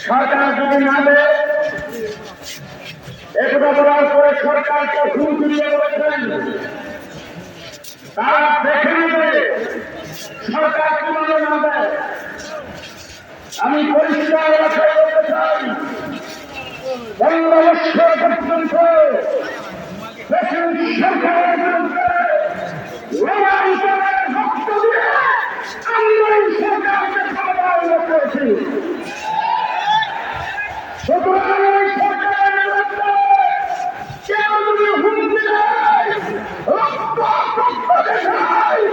সরকার যদি না দেয় একথা বলার পরে সরকারকে ভুল ফিরিয়ে বলেছেন তারা দেখে নেবে সরকার কিভাবে না দেয়। আমি পরিষ্কার রাখাই বলতে চাই 15 বছর পর্যন্ত সরকারের বিরুদ্ধে লড়াই করে রক্ত দিয়ে আমরা এই সরকারকে ক্ষমতায় করেছি। সুতরাং এই সরকারের বিরুদ্ধে কেউ যদি হুমকি দেয় রক্ত রক্ত দেখায়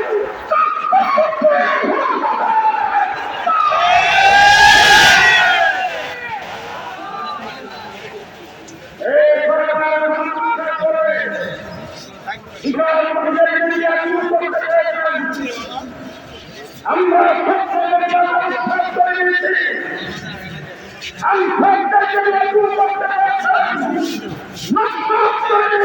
আমরা আমি